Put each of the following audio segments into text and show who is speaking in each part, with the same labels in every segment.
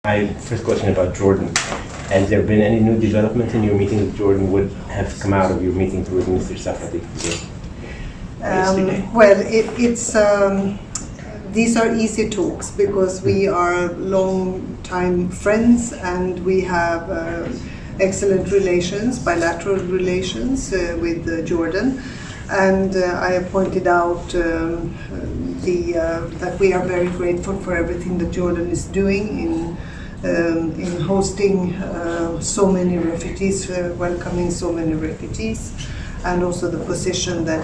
Speaker 1: My first question about Jordan. Has there been any new development in your meeting with Jordan? What have come out of your meeting with Mr. Safadi yesterday?
Speaker 2: These are easy talks because we are long-time friends and we have excellent relations, bilateral relations with Jordan. And I pointed out that we are very grateful for everything that Jordan is doing in hosting so many refugees, welcoming so many refugees, and also the position that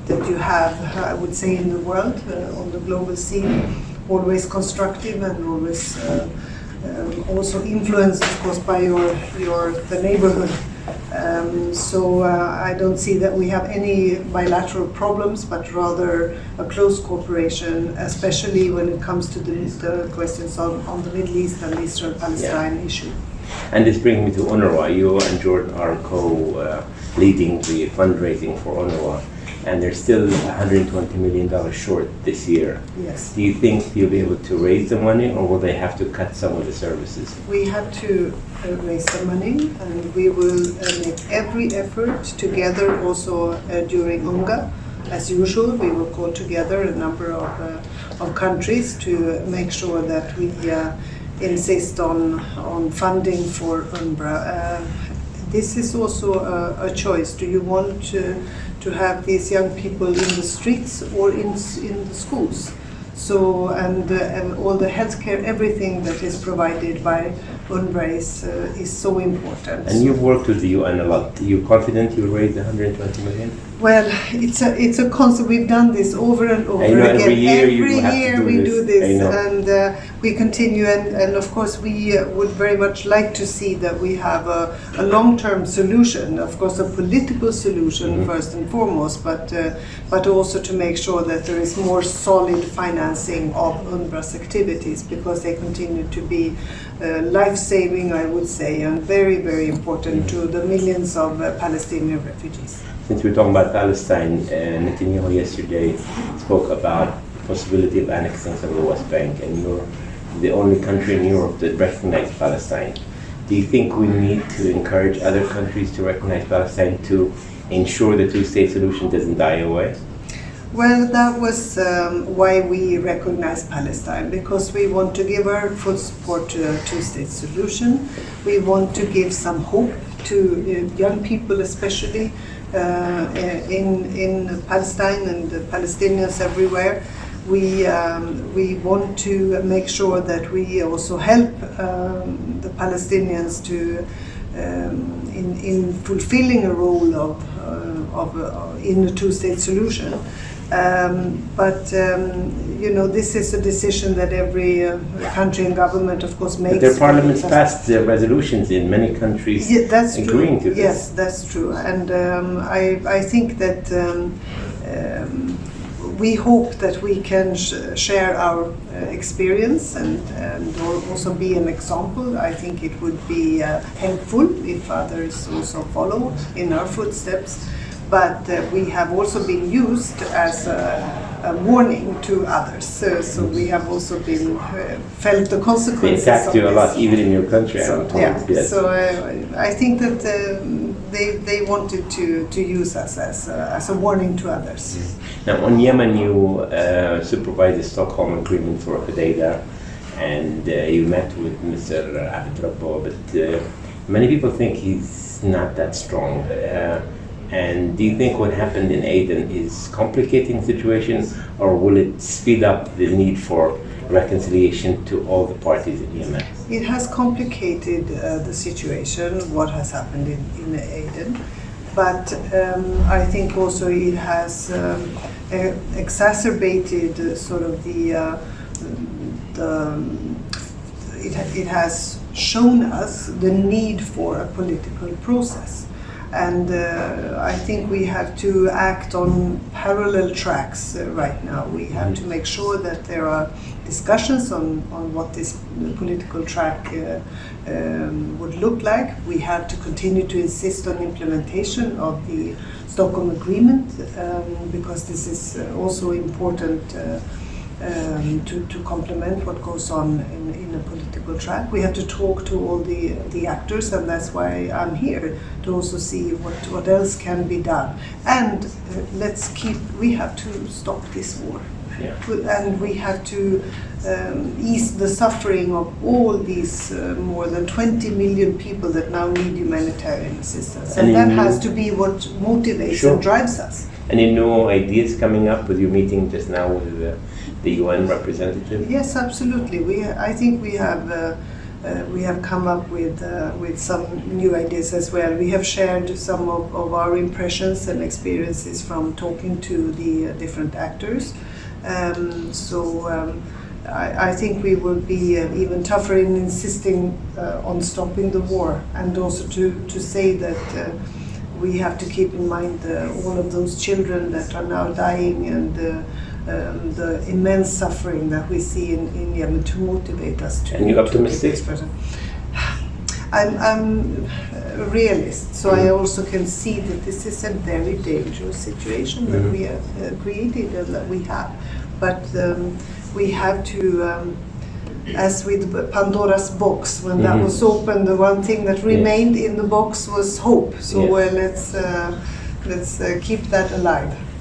Speaker 2: you have, I would say, in the world, on the global scene, always constructive and always also influenced, of course, by the neighborhood. So I don't see that we have any bilateral problems, but rather a close cooperation, especially when it comes to the questions on the Middle East and Israel-Palestine issue.
Speaker 1: And this brings me to UNRWA. You and Jordan are co-leading the fundraising for UNRWA, and they're still $120 million short this year.
Speaker 2: Yes.
Speaker 1: Do you think you'll be able to raise the money, or will they have to cut some of the services?
Speaker 2: We have to raise the money, and we will make every effort together also during UNGA. As usual, we will call together a number of countries to make sure that we insist on funding for UNRWA. This is also a choice. Do you want to have these young people in the streets or in the schools? So, and all the healthcare, everything that is provided by UNRWA is so important.
Speaker 1: And you've worked with the UN a lot. Are you confident you'll raise the 120 million?
Speaker 2: Well, it's a concept. We've done this over and over again.
Speaker 1: Every year
Speaker 2: we do this, and we continue. And of course, we would very much like to see that we have a long-term solution. Of course, a political solution first and foremost, but also to make sure that there is more solid financing of UNRWA's activities, because they continue to be life-saving, I would say, and very, very important to the millions of Palestinian refugees.
Speaker 1: Since we're talking about Palestine, Netanyahu yesterday spoke about the possibility of annexing some of the West Bank, and you're the only country in Europe that recognizes Palestine. Do you think we need to encourage other countries to recognize Palestine to ensure the two-state solution doesn't die away?
Speaker 2: Well, that was why we recognize Palestine, because we want to give our full support to a two-state solution. We want to give some hope to young people, especially in Palestine and the Palestinians everywhere. We want to make sure that we also help the Palestinians to in fulfilling a role in the two-state solution. This is a decision that every country and government, of course, makes.
Speaker 1: But their parliaments passed resolutions in many countries agreeing to this.
Speaker 2: Yes, that's true. And I think that we hope that we can share our experience and also be an example. I think it would be helpful if others also follow in our footsteps. But we have also been used as a warning to others. So we have also been felt the consequences.
Speaker 1: They attacked you a lot, even in your country.
Speaker 2: Yes. So I think that they wanted to use us as a warning to others.
Speaker 1: Now, on Yemen, you supervised the Stockholm Agreement for Hudaida, and you met with Mr. but many people think he's not that strong. And do you think what happened in Aden is complicating the situation, or will it speed up the need for reconciliation to all the parties in Yemen?
Speaker 2: It has complicated the situation, what has happened in Aden, but I think also it has exacerbated sort of it has shown us the need for a political process. And I think we have to act on parallel tracks right now. We have to make sure that there are discussions on what this political track would look like. We have to continue to insist on implementation of the Stockholm Agreement, because this is also important to complement what goes on in a political track. We have to talk to all the actors, and that's why I'm here, to also see what else can be done. And we have to stop this war.
Speaker 1: Yeah.
Speaker 2: And we have to ease the suffering of all these more than 20 million people that now need humanitarian assistance. And that has to be what motivates and drives us.
Speaker 1: Any new ideas coming up with your meeting just now with the UN representative?
Speaker 2: Yes, absolutely. I think we have come up with some new ideas as well. We have shared some of our impressions and experiences from talking to the different actors. I think we will be even tougher in insisting on stopping the war, and also to say that we have to keep in mind all of those children that are now dying, and the immense suffering that we see in Yemen, to motivate us to.
Speaker 1: And you're optimistic?
Speaker 2: I'm a realist, so I also can see that this is a very dangerous situation that we have created and that we have. But we have to, as with Pandora's box, when that was opened, the one thing that remained in the box was hope. So let's keep that alive.